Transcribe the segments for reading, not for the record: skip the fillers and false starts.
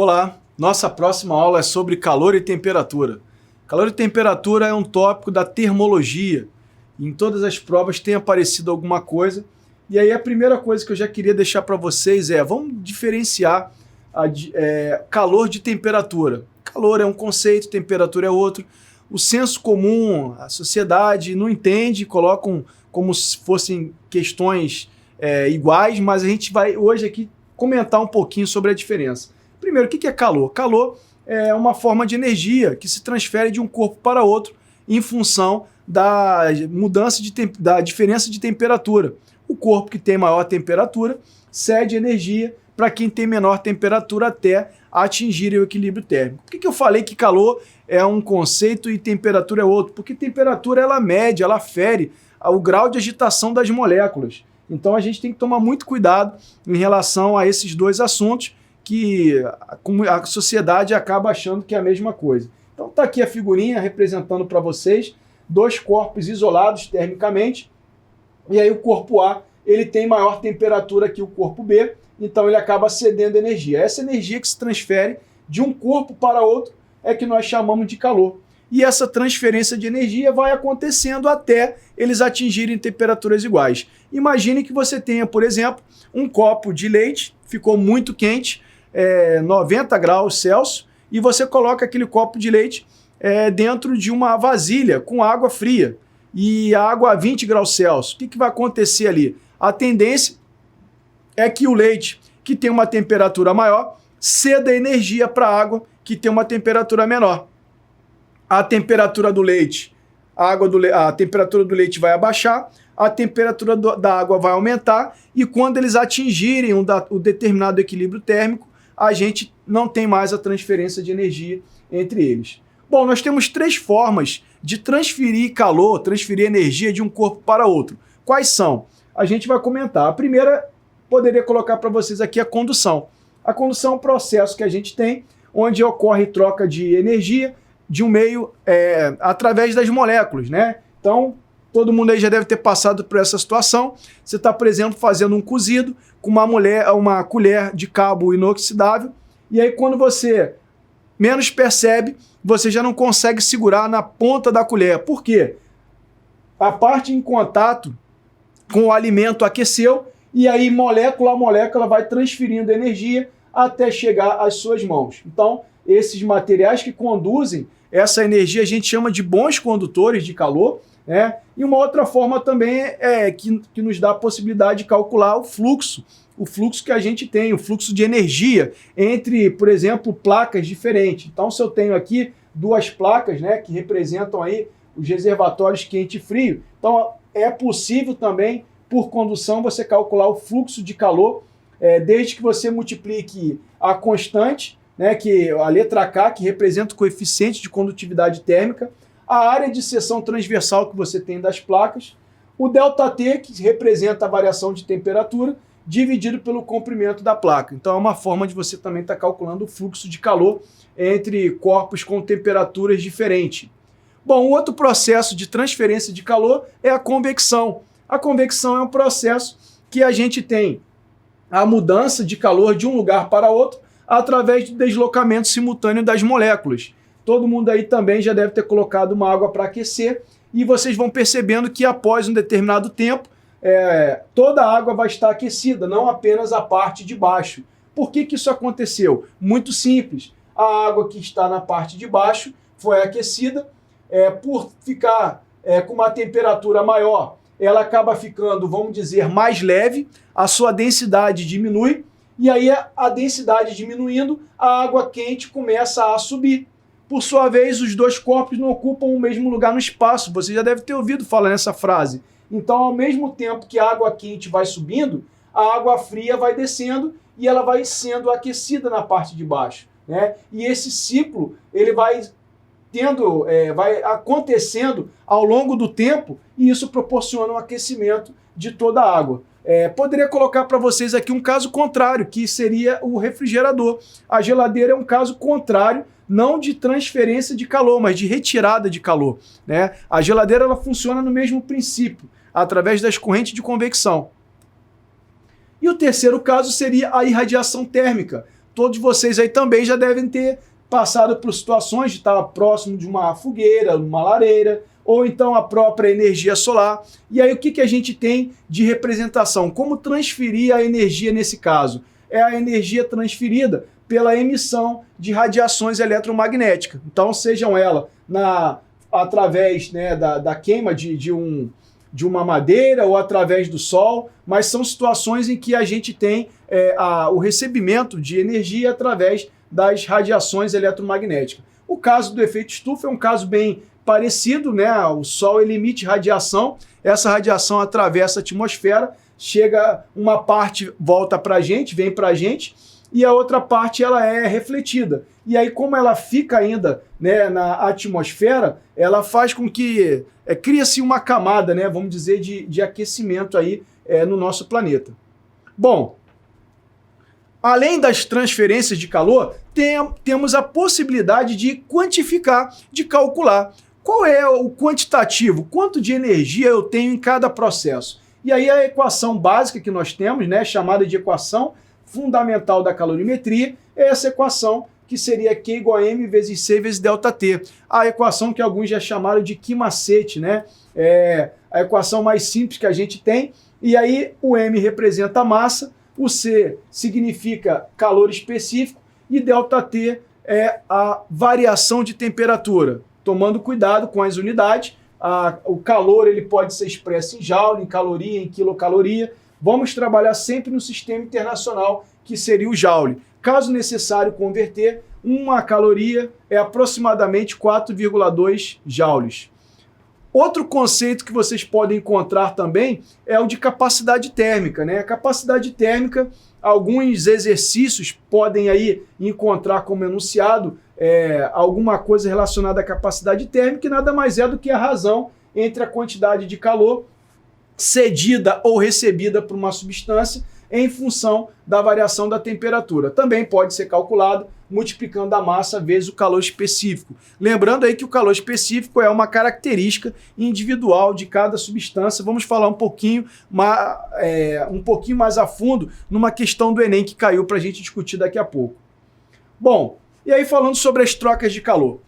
Olá, nossa próxima aula é sobre calor e temperatura. Calor e temperatura é um tópico da termologia. Em todas as provas tem aparecido alguma coisa. E aí a primeira coisa que eu já queria deixar para vocês é, vamos diferenciar calor de temperatura. Calor é um conceito, temperatura é outro. O senso comum, a sociedade não entende, colocam como se fossem questões iguais, mas a gente vai hoje aqui comentar um pouquinho sobre a diferença. Primeiro, o que é calor? Calor é uma forma de energia que se transfere de um corpo para outro em função da mudança da diferença de temperatura. O corpo que tem maior temperatura cede energia para quem tem menor temperatura até atingir o equilíbrio térmico. Por que eu falei que calor é um conceito e temperatura é outro? Porque temperatura ela mede, ela afere o grau de agitação das moléculas. Então a gente tem que tomar muito cuidado em relação a esses dois assuntos que a sociedade acaba achando que é a mesma coisa. Então está aqui a figurinha representando para vocês dois corpos isolados termicamente, e aí o corpo A ele tem maior temperatura que o corpo B, então ele acaba cedendo energia. Essa energia que se transfere de um corpo para outro é que nós chamamos de calor. E essa transferência de energia vai acontecendo até eles atingirem temperaturas iguais. Imagine que você tenha, por exemplo, um copo de leite, ficou muito quente, 90 graus Celsius, e você coloca aquele copo de leite dentro de uma vasilha com água fria e água a 20 graus Celsius. O que vai acontecer ali? A tendência é que o leite, que tem uma temperatura maior, ceda energia para a água, que tem uma temperatura menor. A temperatura do leite, a temperatura do leite vai abaixar, a temperatura da água vai aumentar, e quando eles atingirem o determinado equilíbrio térmico, a gente não tem mais a transferência de energia entre eles. Bom, nós temos três formas de transferir calor, transferir energia de um corpo para outro. Quais são? A gente vai comentar. A primeira, poderia colocar para vocês aqui a condução. A condução é um processo que a gente tem, onde ocorre troca de energia de um meio através das moléculas, né? Então, todo mundo aí já deve ter passado por essa situação. Você está, por exemplo, fazendo um cozido com uma colher de cabo inoxidável, e aí quando você menos percebe, você já não consegue segurar na ponta da colher. Por quê? A parte em contato com o alimento aqueceu, e aí molécula a molécula vai transferindo energia até chegar às suas mãos. Então, esses materiais que conduzem essa energia a gente chama de bons condutores de calor, né? E uma outra forma também que nos dá a possibilidade de calcular o fluxo que a gente tem, o fluxo de energia entre, por exemplo, placas diferentes. Então, se eu tenho aqui duas placas, né, que representam aí os reservatórios quente e frio, então é possível também, por condução, você calcular o fluxo de calor, desde que você multiplique a constante, né, que a letra K, que representa o coeficiente de condutividade térmica, a área de seção transversal que você tem das placas, o ΔT, que representa a variação de temperatura, dividido pelo comprimento da placa. Então é uma forma de você também estar calculando o fluxo de calor entre corpos com temperaturas diferentes. Bom, um outro processo de transferência de calor é a convecção. A convecção é um processo que a gente tem a mudança de calor de um lugar para outro através do deslocamento simultâneo das moléculas. Todo mundo aí também já deve ter colocado uma água para aquecer, e vocês vão percebendo que após um determinado tempo, toda a água vai estar aquecida, não apenas a parte de baixo. Por que isso aconteceu? Muito simples. A água que está na parte de baixo foi aquecida, por ficar com uma temperatura maior, ela acaba ficando, vamos dizer, mais leve, a sua densidade diminui, e aí a densidade diminuindo, a água quente começa a subir. Por sua vez, os dois corpos não ocupam o mesmo lugar no espaço. Você já deve ter ouvido falar nessa frase. Então, ao mesmo tempo que a água quente vai subindo, a água fria vai descendo e ela vai sendo aquecida na parte de baixo, né? E esse ciclo ele vai acontecendo ao longo do tempo, e isso proporciona um aquecimento de toda a água. Poderia colocar para vocês aqui um caso contrário, que seria o refrigerador. A geladeira é um caso contrário, não de transferência de calor, mas de retirada de calor, né? A geladeira ela funciona no mesmo princípio, através das correntes de convecção. E o terceiro caso seria a irradiação térmica. todos vocês aí também já devem ter passado por situações de estar próximo de uma fogueira, uma lareira, ou então a própria energia solar. E aí o que a gente tem de representação? Como transferir a energia nesse caso? É a energia transferida pela emissão de radiações eletromagnéticas. Então, sejam elas através, né, da queima de uma madeira ou através do sol, mas são situações em que a gente tem o recebimento de energia através das radiações eletromagnéticas. O caso do efeito estufa é um caso bem parecido, né? O Sol ele emite radiação, essa radiação atravessa a atmosfera, chega uma parte, volta para a gente, vem para a gente, e a outra parte ela é refletida. E aí, como ela fica ainda, né, na atmosfera, ela faz com que cria-se uma camada, né, vamos dizer, de aquecimento aí no nosso planeta. Bom, além das transferências de calor, temos a possibilidade de quantificar, de calcular. Qual é o quantitativo? Quanto de energia eu tenho em cada processo? E aí a equação básica que nós temos, né, chamada de equação fundamental da calorimetria, é essa equação que seria Q igual a M vezes C vezes ΔT. A equação que alguns já chamaram de Q-macete, né? É a equação mais simples que a gente tem. E aí o M representa a massa, o C significa calor específico e ΔT é a variação de temperatura. Tomando cuidado com as unidades, o calor ele pode ser expresso em joule, em caloria, em quilocaloria. Vamos trabalhar sempre no sistema internacional, que seria o joule. Caso necessário converter, uma caloria é aproximadamente 4,2 joules. Outro conceito que vocês podem encontrar também é o de capacidade térmica, né? A capacidade térmica, alguns exercícios podem aí encontrar como enunciado alguma coisa relacionada à capacidade térmica, que nada mais é do que a razão entre a quantidade de calor cedida ou recebida por uma substância em função da variação da temperatura. Também pode ser calculado multiplicando a massa vezes o calor específico. Lembrando aí que o calor específico é uma característica individual de cada substância. Vamos falar um pouquinho mais a fundo numa questão do Enem que caiu para a gente discutir daqui a pouco. Bom, e aí falando sobre as trocas de calor.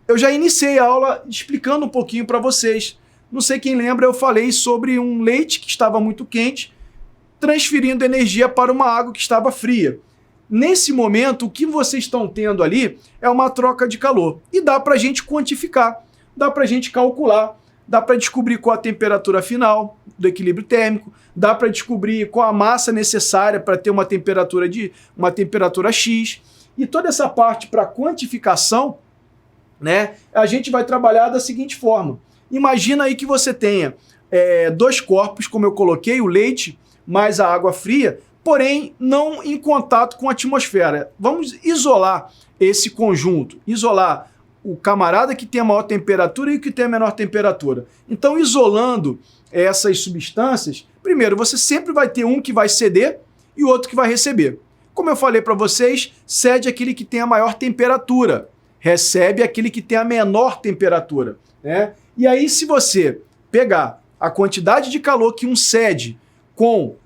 Eu já iniciei a aula explicando um pouquinho para vocês. Não sei quem lembra, eu falei sobre um leite que estava muito quente, transferindo energia para uma água que estava fria. Nesse momento, o que vocês estão tendo ali é uma troca de calor. E dá para a gente quantificar, dá para a gente calcular, dá para descobrir qual a temperatura final do equilíbrio térmico, dá para descobrir qual a massa necessária para ter uma temperatura X. E toda essa parte para quantificação, né, a gente vai trabalhar da seguinte forma. Imagina aí que você tenha dois corpos, como eu coloquei, o leite mais a água fria, porém não em contato com a atmosfera. Vamos isolar esse conjunto, isolar o camarada que tem a maior temperatura e o que tem a menor temperatura. Então, isolando essas substâncias, primeiro, você sempre vai ter um que vai ceder e o outro que vai receber. Como eu falei para vocês, cede aquele que tem a maior temperatura, recebe aquele que tem a menor temperatura, né? E aí, se você pegar a quantidade de calor que um cede com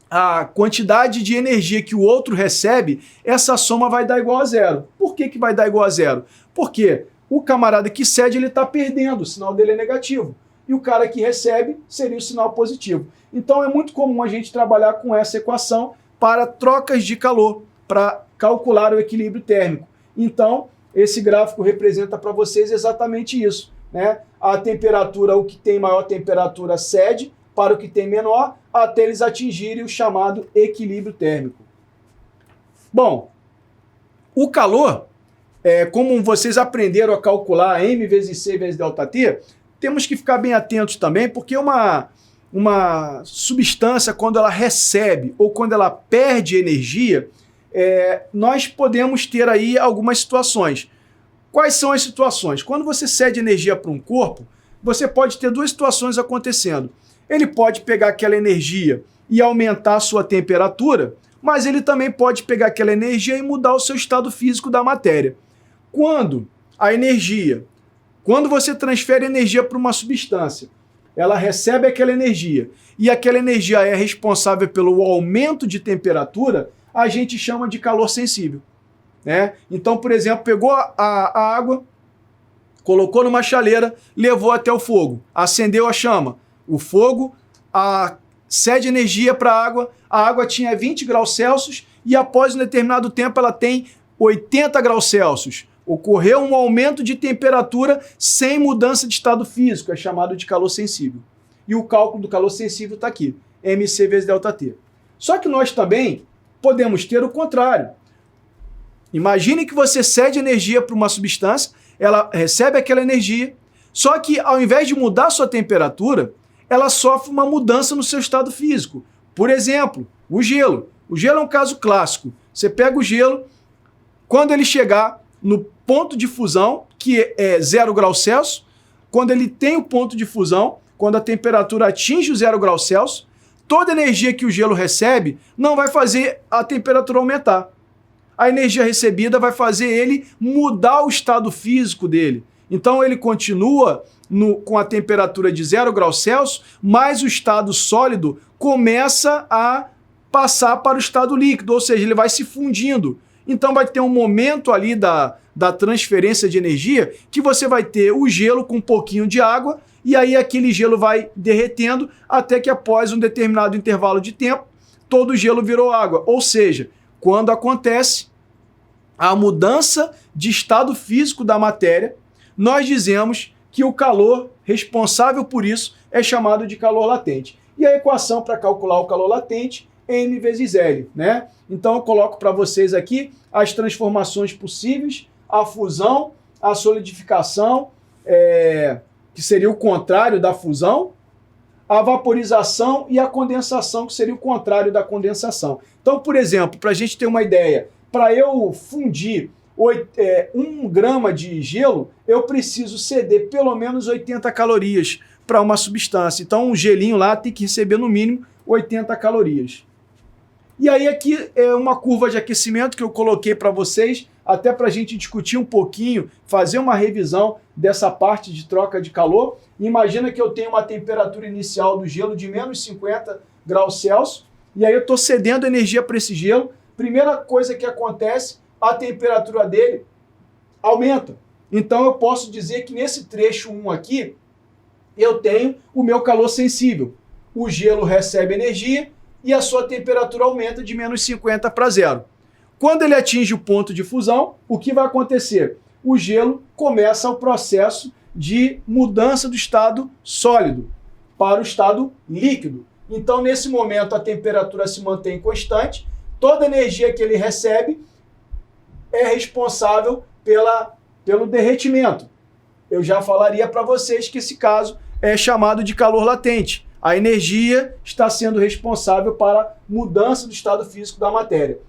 a quantidade de energia que o outro recebe, essa soma vai dar igual a zero. Por que vai dar igual a zero? Porque o camarada que cede, ele está perdendo, o sinal dele é negativo. E o cara que recebe seria o sinal positivo. Então é muito comum a gente trabalhar com essa equação para trocas de calor, para calcular o equilíbrio térmico. Então, esse gráfico representa para vocês exatamente isso, né? A temperatura, o que tem maior temperatura cede para o que tem menor, até eles atingirem o chamado equilíbrio térmico. Bom, o calor, como vocês aprenderam a calcular M vezes C vezes ΔT, temos que ficar bem atentos também, porque uma substância, quando ela recebe ou quando ela perde energia, nós podemos ter aí algumas situações. Quais são as situações? Quando você cede energia para um corpo, você pode ter duas situações acontecendo. Ele pode pegar aquela energia e aumentar a sua temperatura, mas ele também pode pegar aquela energia e mudar o seu estado físico da matéria. Quando você transfere energia para uma substância, ela recebe aquela energia e aquela energia é responsável pelo aumento de temperatura, a gente chama de calor sensível, né? Então, por exemplo, pegou a água, colocou numa chaleira, levou até o fogo, acendeu a chama. O fogo cede energia para a água tinha 20 graus Celsius e após um determinado tempo ela tem 80 graus Celsius. Ocorreu um aumento de temperatura sem mudança de estado físico, é chamado de calor sensível. E o cálculo do calor sensível está aqui, mc vezes ΔT. Só que nós também podemos ter o contrário. Imagine que você cede energia para uma substância, ela recebe aquela energia, só que ao invés de mudar a sua temperatura, ela sofre uma mudança no seu estado físico. Por exemplo, o gelo. O gelo é um caso clássico. Você pega o gelo, quando ele chegar no ponto de fusão, que é 0 graus Celsius, quando ele tem o ponto de fusão, quando a temperatura atinge o 0 graus Celsius, toda a energia que o gelo recebe não vai fazer a temperatura aumentar. A energia recebida vai fazer ele mudar o estado físico dele. Então ele continua com a temperatura de 0 graus Celsius, mas o estado sólido começa a passar para o estado líquido, ou seja, ele vai se fundindo. Então vai ter um momento ali da transferência de energia que você vai ter o gelo com um pouquinho de água e aí aquele gelo vai derretendo até que após um determinado intervalo de tempo, todo o gelo virou água. Ou seja, quando acontece a mudança de estado físico da matéria, nós dizemos que o calor responsável por isso é chamado de calor latente. E a equação para calcular o calor latente é M vezes L, né? Então eu coloco para vocês aqui as transformações possíveis, a fusão, a solidificação, que seria o contrário da fusão, a vaporização e a condensação, que seria o contrário da condensação. Então, por exemplo, para a gente ter uma ideia, para eu fundir 1 grama de gelo, eu preciso ceder pelo menos 80 calorias para uma substância. Então, um gelinho lá tem que receber no mínimo 80 calorias. E aí aqui é uma curva de aquecimento que eu coloquei para vocês, até para a gente discutir um pouquinho, fazer uma revisão dessa parte de troca de calor. Imagina que eu tenho uma temperatura inicial do gelo de menos 50 graus Celsius, e aí eu estou cedendo energia para esse gelo. Primeira coisa que acontece, a temperatura dele aumenta. Então eu posso dizer que nesse trecho 1 aqui, eu tenho o meu calor sensível. O gelo recebe energia e a sua temperatura aumenta de menos 50 para 0. Quando ele atinge o ponto de fusão, o que vai acontecer? O gelo começa o processo de mudança do estado sólido para o estado líquido. Então, nesse momento, a temperatura se mantém constante, toda a energia que ele recebe é responsável pelo derretimento. Eu já falaria para vocês que esse caso é chamado de calor latente. A energia está sendo responsável para a mudança do estado físico da matéria.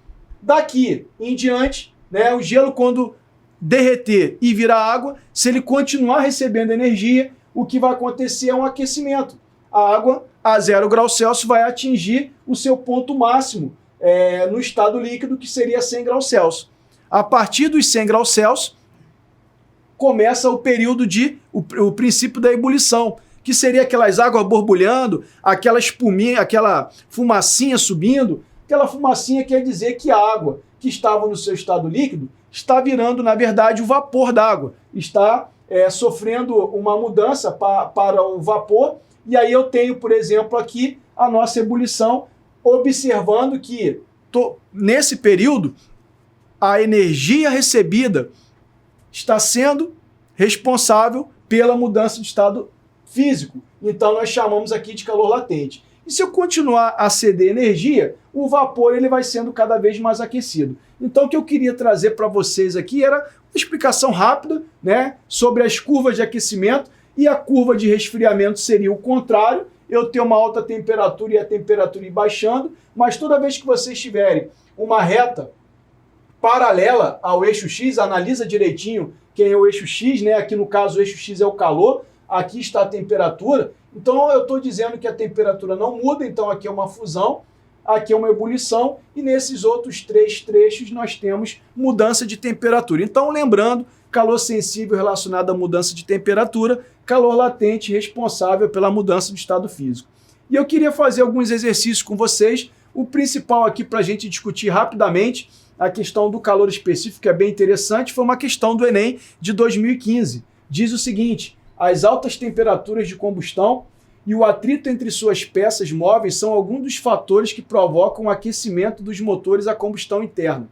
Daqui em diante, né, o gelo, quando derreter e virar água, se ele continuar recebendo energia, o que vai acontecer é um aquecimento. A água a 0 graus Celsius vai atingir o seu ponto máximo no estado líquido, que seria 100 graus Celsius. A partir dos 100 graus Celsius, começa o período o princípio da ebulição, que seria aquelas águas borbulhando, aquela espuminha, aquela fumacinha subindo. Aquela fumacinha quer dizer que a água que estava no seu estado líquido está virando, na verdade, o vapor d'água. Está sofrendo uma mudança para o vapor. E aí eu tenho, por exemplo, aqui a nossa ebulição, observando que nesse período a energia recebida está sendo responsável pela mudança de estado físico. Então nós chamamos aqui de calor latente. E se eu continuar a ceder energia, o vapor ele vai sendo cada vez mais aquecido. Então o que eu queria trazer para vocês aqui era uma explicação rápida, né, sobre as curvas de aquecimento, e a curva de resfriamento seria o contrário, eu ter uma alta temperatura e a temperatura ir baixando, mas toda vez que vocês tiverem uma reta paralela ao eixo X, analisa direitinho quem é o eixo X, né? Aqui no caso o eixo X é o calor, aqui está a temperatura. Então eu estou dizendo que a temperatura não muda, então aqui é uma fusão, aqui é uma ebulição, e nesses outros 3 trechos nós temos mudança de temperatura. Então lembrando, calor sensível relacionado à mudança de temperatura, calor latente responsável pela mudança do estado físico. E eu queria fazer alguns exercícios com vocês o principal aqui para a gente discutir rapidamente, a questão do calor específico, que é bem interessante, foi uma questão do Enem de 2015. Diz o seguinte: as altas temperaturas de combustão e o atrito entre suas peças móveis são alguns dos fatores que provocam o aquecimento dos motores a combustão interna.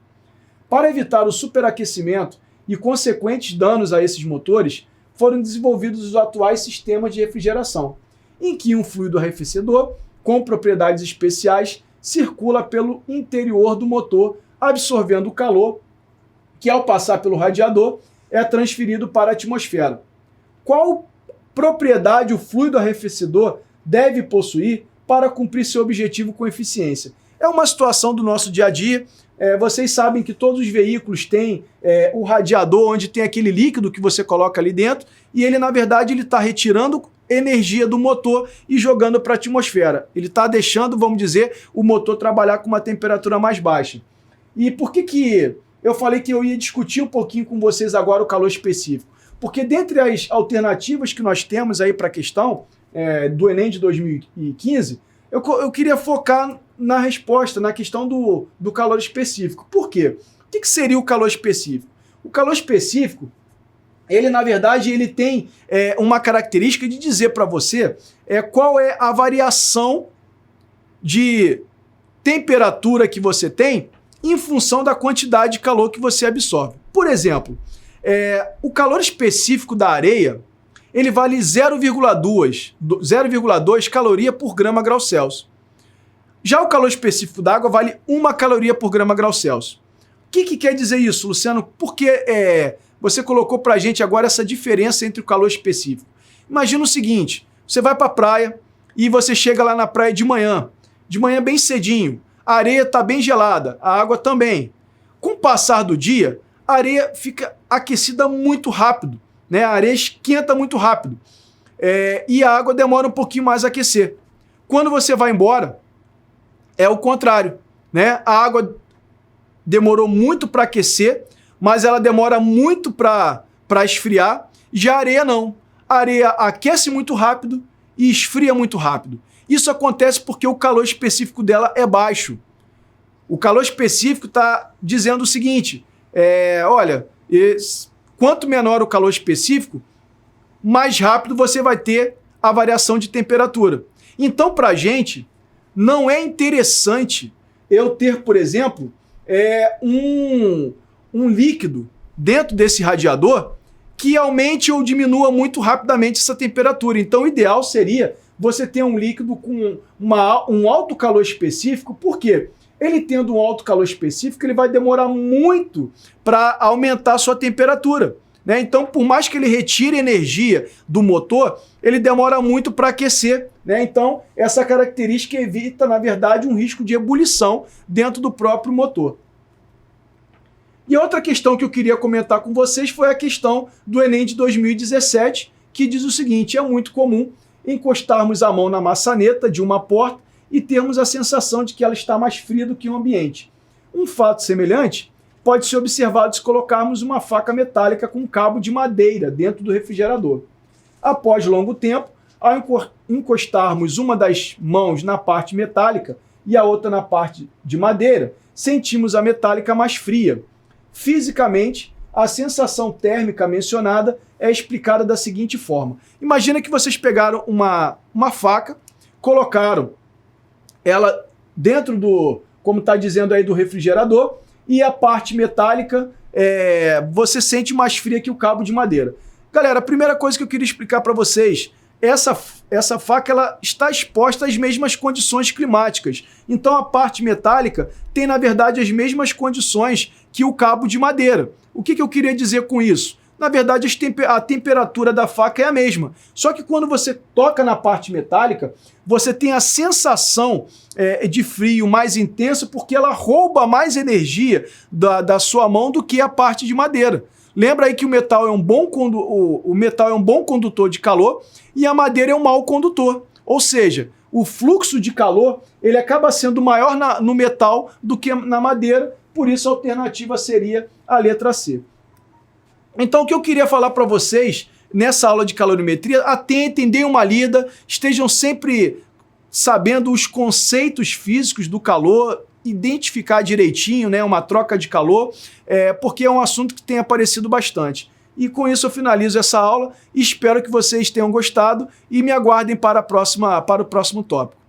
Para evitar o superaquecimento e consequentes danos a esses motores, foram desenvolvidos os atuais sistemas de refrigeração, em que um fluido arrefecedor, com propriedades especiais, circula pelo interior do motor, absorvendo o calor, que ao passar pelo radiador é transferido para a atmosfera. Qual propriedade o fluido arrefecedor deve possuir para cumprir seu objetivo com eficiência? É uma situação do nosso dia a dia. Vocês sabem que todos os veículos têm o radiador, onde tem aquele líquido que você coloca ali dentro, e ele, na verdade, ele está retirando energia do motor e jogando para a atmosfera. Ele está deixando, vamos dizer, o motor trabalhar com uma temperatura mais baixa. E por que eu falei que eu ia discutir um pouquinho com vocês agora o calor específico? Porque dentre as alternativas que nós temos aí para a questão do Enem de 2015, eu queria focar na resposta, na questão do calor específico. Por quê? O que seria o calor específico? O calor específico, ele na verdade ele tem uma característica de dizer para você qual é a variação de temperatura que você tem em função da quantidade de calor que você absorve. Por exemplo, o calor específico da areia, ele vale 0,2 caloria por grama grau Celsius. Já o calor específico da água vale 1 caloria por grama grau Celsius. O que quer dizer isso, Luciano? Por que você colocou para a gente agora essa diferença entre o calor específico? Imagina o seguinte: você vai para a praia e você chega lá na praia de manhã bem cedinho, a areia está bem gelada, a água também. Com o passar do dia, a areia fica aquecida muito rápido, né? A areia esquenta muito rápido e a água demora um pouquinho mais a aquecer. Quando você vai embora, é o contrário, né? A água demorou muito para aquecer, mas ela demora muito para esfriar. Já a areia não. A areia aquece muito rápido e esfria muito rápido. Isso acontece porque o calor específico dela é baixo. O calor específico está dizendo o seguinte: olha, quanto menor o calor específico, mais rápido você vai ter a variação de temperatura. Então, para a gente, não é interessante eu ter, por exemplo, um líquido dentro desse radiador que aumente ou diminua muito rapidamente essa temperatura. Então, o ideal seria você ter um líquido com um alto calor específico. Por quê? Ele tendo um alto calor específico, ele vai demorar muito para aumentar a sua temperatura, né? Então, por mais que ele retire energia do motor, ele demora muito para aquecer, né? Então, essa característica evita, na verdade, um risco de ebulição dentro do próprio motor. E outra questão que eu queria comentar com vocês foi a questão do Enem de 2017, que diz o seguinte: é muito comum encostarmos a mão na maçaneta de uma porta e termos a sensação de que ela está mais fria do que o ambiente. Um fato semelhante pode ser observado se colocarmos uma faca metálica com um cabo de madeira dentro do refrigerador. Após longo tempo, ao encostarmos uma das mãos na parte metálica e a outra na parte de madeira, sentimos a metálica mais fria. Fisicamente, a sensação térmica mencionada é explicada da seguinte forma: imagina que vocês pegaram uma faca, colocaram ela dentro como está dizendo aí, do refrigerador, e a parte metálica você sente mais fria que o cabo de madeira. Galera, a primeira coisa que eu queria explicar para vocês: essa faca ela está exposta às mesmas condições climáticas. Então a parte metálica tem, na verdade, as mesmas condições que o cabo de madeira. O que eu queria dizer com isso? Na verdade, a temperatura da faca é a mesma. Só que quando você toca na parte metálica, você tem a sensação de frio mais intenso, porque ela rouba mais energia da sua mão do que a parte de madeira. Lembra aí que o metal é um bom condutor de calor e a madeira é um mau condutor. Ou seja, o fluxo de calor ele acaba sendo maior no metal do que na madeira, por isso a alternativa seria a letra C. Então, o que eu queria falar para vocês nessa aula de calorimetria: atentem, deem uma lida, estejam sempre sabendo os conceitos físicos do calor, identificar direitinho, né, uma troca de calor, porque é um assunto que tem aparecido bastante. E com isso eu finalizo essa aula, espero que vocês tenham gostado e me aguardem para o próximo tópico.